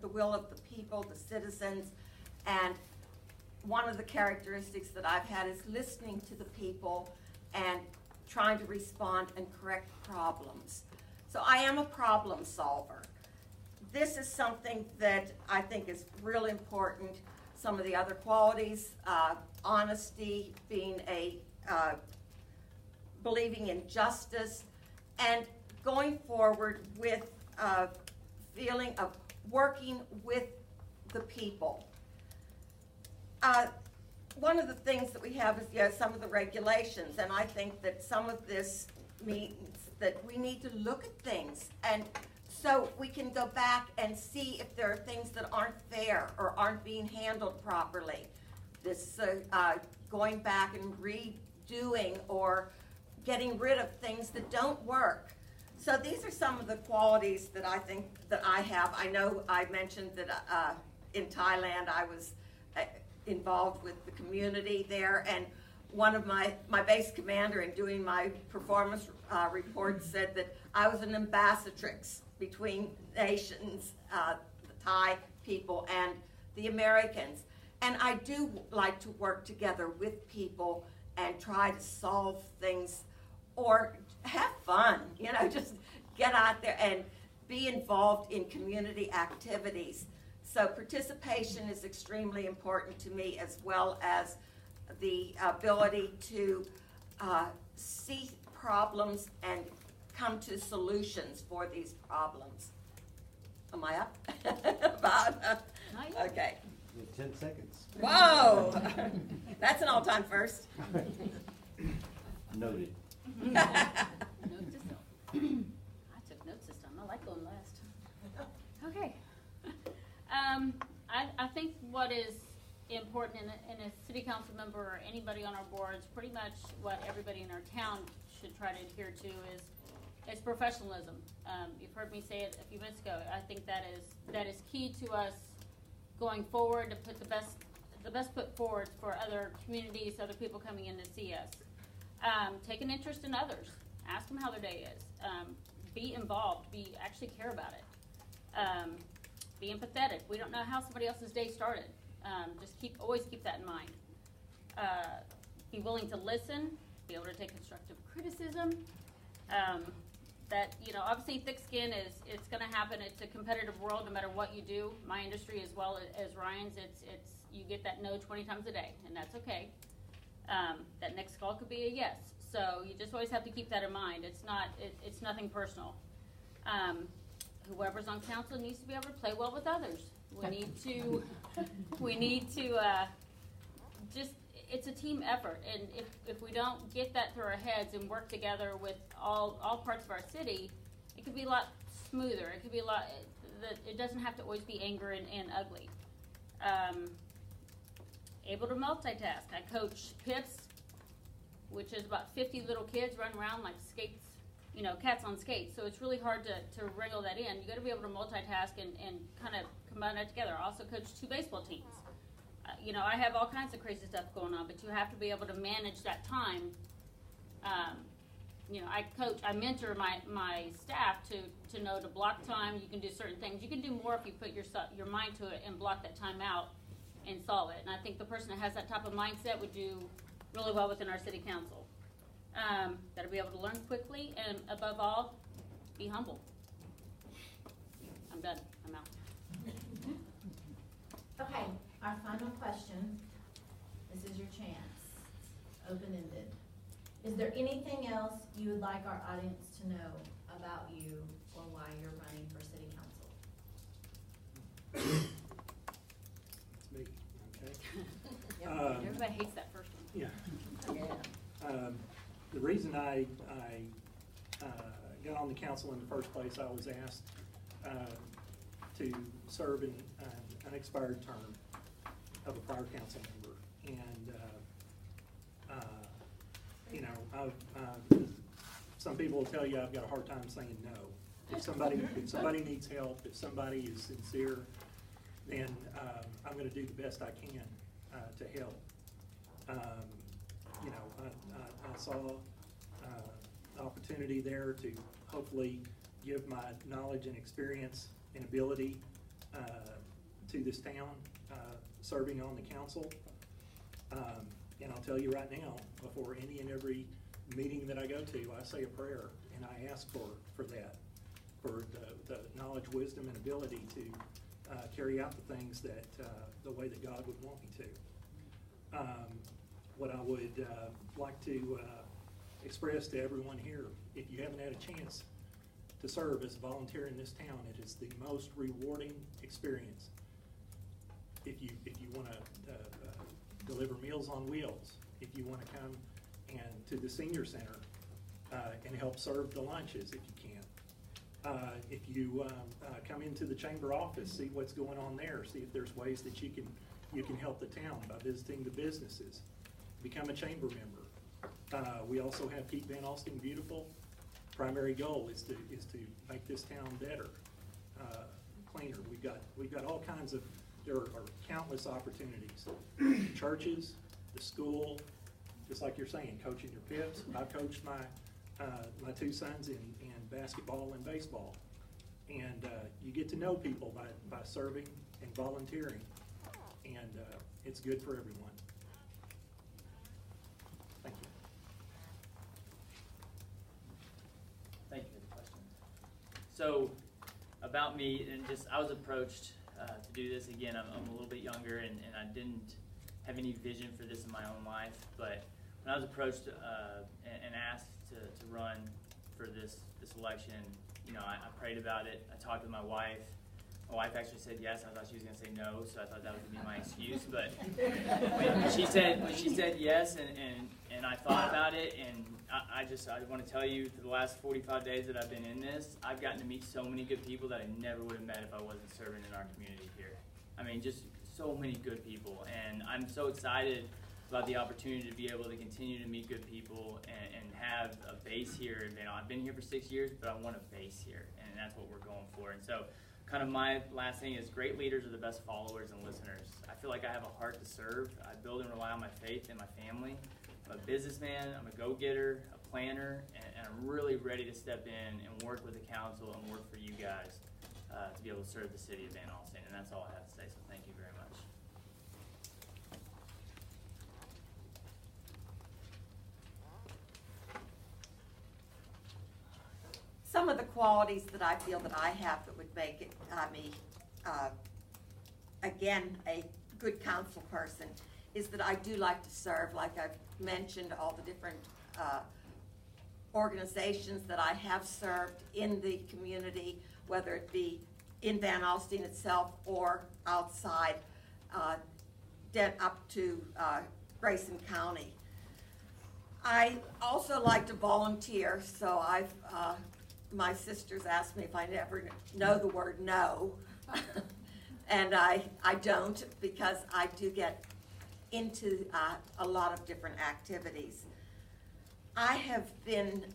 the will of the people, the citizens, and one of the characteristics that I've had is listening to the people and trying to respond and correct problems. So I am a problem solver. This is something that I think is really important. Some of the other qualities, honesty, being a believing in justice, and going forward with a feeling of working with the people. One of the things that we have is, some of the regulations, and I think that some of this means that we need to look at things, and so we can go back and see if there are things that aren't fair or aren't being handled properly. This going back and redoing or getting rid of things that don't work. So these are some of the qualities that I think that I have. I know I mentioned that in Thailand I was involved with the community there, and one of my base commander in doing my performance report said that I was an ambassadrix between nations, the Thai people and the Americans. And I do like to work together with people and try to solve things or have fun, just get out there and be involved in community activities. So participation is extremely important to me, as well as the ability to see problems and come to solutions for these problems. Am I up? Okay. 10 seconds. Whoa! That's an all-time first. Noted. Note to self. I took notes this time. I like going last. Okay. I think what is important in a city council member or anybody on our boards, pretty much what everybody in our town should try to adhere to is professionalism. You've heard me say it a few minutes ago. I think that is key to us going forward, to put the best foot forward for other communities, other people coming in to see us. Take an interest in others. Ask them how their day is. Be involved. Actually care about it. Be empathetic. We don't know how somebody else's day started. Just always keep that in mind. Be willing to listen. Be able to take constructive criticism. Obviously thick skin it's going to happen. It's a competitive world no matter what you do. My industry as well as Ryan's, it's you get that no 20 times a day, and that's okay. That next call could be a yes. So you just always have to keep that in mind. It's nothing personal. Whoever's on council needs to be able to play well with others. We need to it's a team effort, and if we don't get that through our heads and work together with all parts of our city, it could be a lot smoother. It could be it doesn't have to always be anger and ugly. Able to multitask. I coach PIPS, which is about 50 little kids running around like skates, cats on skates. So it's really hard to wrangle that in. You got to be able to multitask and kind of combine that together. I also coach 2 baseball teams. I have all kinds of crazy stuff going on, but you have to be able to manage that time. I mentor my staff to know to block time. You can do certain things. You can do more if you put your mind to it and block that time out and solve it. And I think the person that has that type of mindset would do really well within our city council. Got to be able to learn quickly, and above all, be humble. I'm done. I'm out. Okay, our final question. This is your chance. Open-ended. Is there anything else you would like our audience to know about you or why you're running for city council? It's me, okay? Everybody hates that first one. Yeah. The reason I got on the council in the first place, I was asked to serve in an unexpired term of a prior council member, and some people will tell you I've got a hard time saying no. If somebody needs help, if somebody is sincere, then I'm going to do the best I can to help. I saw an opportunity there to hopefully give my knowledge and experience and ability to this town, serving on the council. And I'll tell you right now, before any and every meeting that I go to, I say a prayer and I ask for that, for the knowledge, wisdom, and ability to carry out the things that the way that God would want me to. what I would like to express to everyone here, if you haven't had a chance to serve as a volunteer in this town, it is the most rewarding experience. If you want to deliver Meals on Wheels, if you want to come and to the senior center and help serve the lunches if you can. If you come into the chamber office, see what's going on there, see if there's ways that you can help the town by visiting the businesses. Become a chamber member. We also have Keep Van Alstyne Beautiful. Primary goal is to make this town better, cleaner. We've got all kinds of, there are countless opportunities. Churches, the school, just like you're saying, coaching your pips. I've coached my two sons in basketball and baseball, and you get to know people by serving and volunteering, and it's good for everyone. Thank you. Thank you for the question. So, about me, and just I was approached to do this again. I'm a little bit younger, and I didn't have any vision for this in my own life. But when I was approached and asked to run for this election, you know, I prayed about it. I talked with my wife. My wife actually said yes. I thought she was going to say no, so I thought that was going to be my excuse. But when she said yes, and I thought about it, and I want to tell you, for the last 45 days that I've been in this, I've gotten to meet so many good people that I never would have met if I wasn't serving in our community here. I mean, just so many good people, and I'm so excited about the opportunity to be able to continue to meet good people and have a base here. You know, I've been here for 6 years, but I want a base here, and that's what we're going for. And so, kind of my last thing is, great leaders are the best followers and listeners. I feel like I have a heart to serve. I build and rely on my faith and my family. I'm a businessman, I'm a go-getter, a planner, and I'm really ready to step in and work with the council and work for you guys to be able to serve the city of Van Alstyne. And that's all I have to say, so thank you very much. Some of the qualities that I feel that I have that would make it, me, again, a good council person is that I do like to serve. Like I've mentioned, all the different organizations that I have served in the community, whether it be in Van Alstyne itself or outside, up to Grayson County. I also like to volunteer, so my sisters ask me if I never know the word no, and I don't, because I do get into a lot of different activities. I have been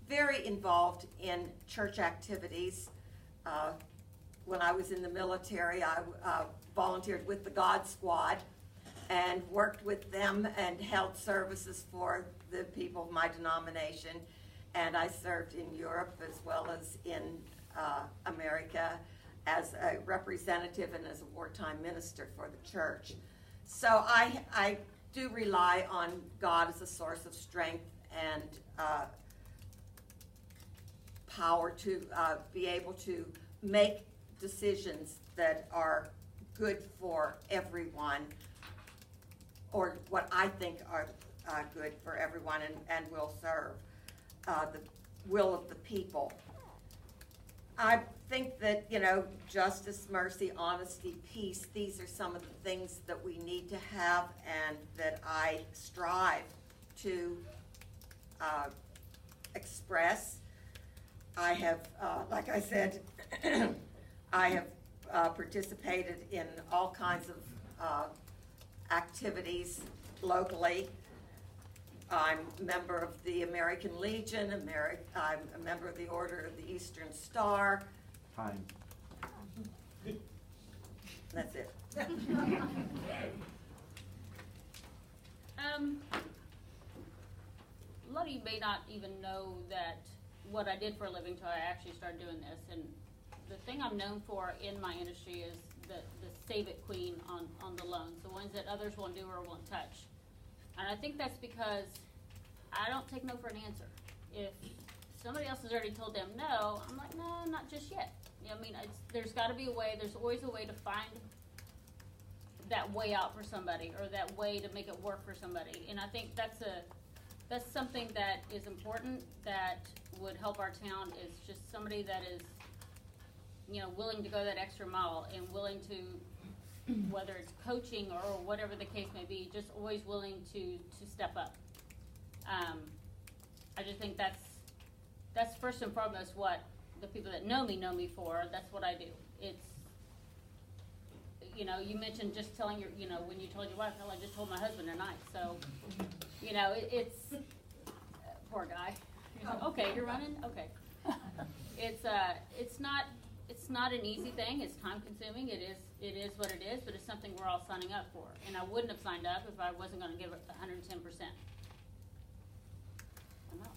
very involved in church activities. When I was in the military, I volunteered with the God Squad and worked with them and held services for the people of my denomination. And I served in Europe as well as in America as a representative and as a wartime minister for the church. So I do rely on God as a source of strength and power to be able to make decisions that are good for everyone, or what I think are good for everyone and will serve the will of the people. I think that, you know, justice, mercy, honesty, peace, these are some of the things that we need to have and that I strive to express. I have, like I said, I have participated in all kinds of activities locally. I'm a member of the American Legion, I'm a member of the Order of the Eastern Star. Time. That's it. A lot of you may not even know that what I did for a living until I actually started doing this. And the thing I'm known for in my industry is the save it queen on the loans, the ones that others won't do or won't touch. And I think that's because I don't take no for an answer. If somebody else has already told them no, I'm like, no, not just yet. You know, I mean, there's got to be a way. There's always a way to find that way out for somebody, or that way to make it work for somebody. And I think that's something that is important, that would help our town, is just somebody that is, willing to go that extra mile and willing to, whether it's coaching or whatever the case may be, just always willing to step up. I just think that's first and foremost what the people that know me for. That's what I do. It's, you mentioned just telling your, when you told your wife, I just told my husband tonight. So, it's, poor guy. He's like, okay, you're running? Okay. It's not an easy thing. It's time consuming. It is what it is, but it's something we're all signing up for. And I wouldn't have signed up if I wasn't going to give it 110%. I'm out.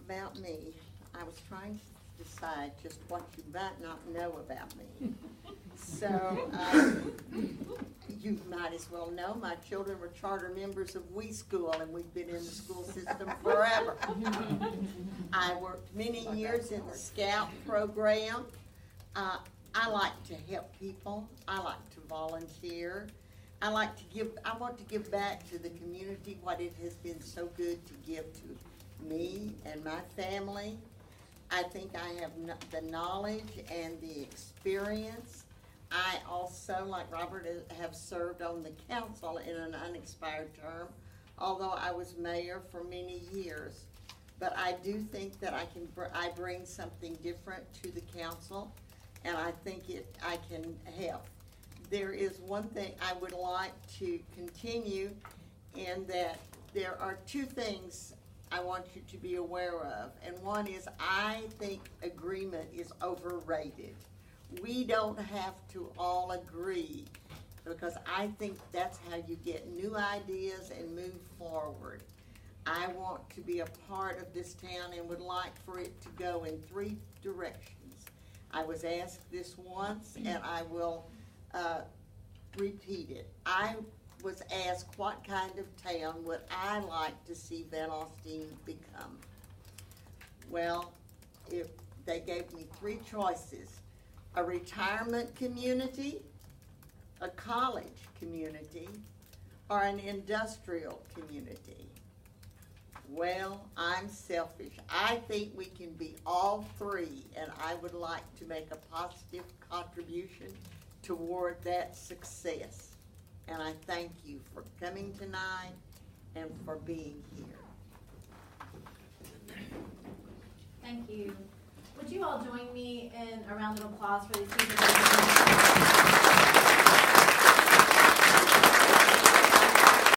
About me, I was trying to decide just what you might not know about me. So, you might as well know my children were charter members of We School, and we've been in the school system forever. I worked many years in the Scout program. I like to help people. I like to volunteer. I want to give back to the community what it has been so good to give to me and my family. I think I have the knowledge and the experience. I also, like Robert, have served on the council in an unexpired term, although I was mayor for many years. But I do think that I bring something different to the council, and I think I can help. There is one thing I would like to continue, in that there are two things I want you to be aware of. And one is, I think agreement is overrated. We don't have to all agree, because I think that's how you get new ideas and move forward. I want to be a part of this town and would like for it to go in 3 directions. I was asked this once, and I will repeat it. I was asked what kind of town would I like to see Van Alstyne become. Well, if they gave me 3 choices: a retirement community, a college community, or an industrial community. Well, I'm selfish. I think we can be all 3, and I would like to make a positive contribution toward that success. And I thank you for coming tonight and for being here. Thank you. Would you all join me in a round of applause for these people?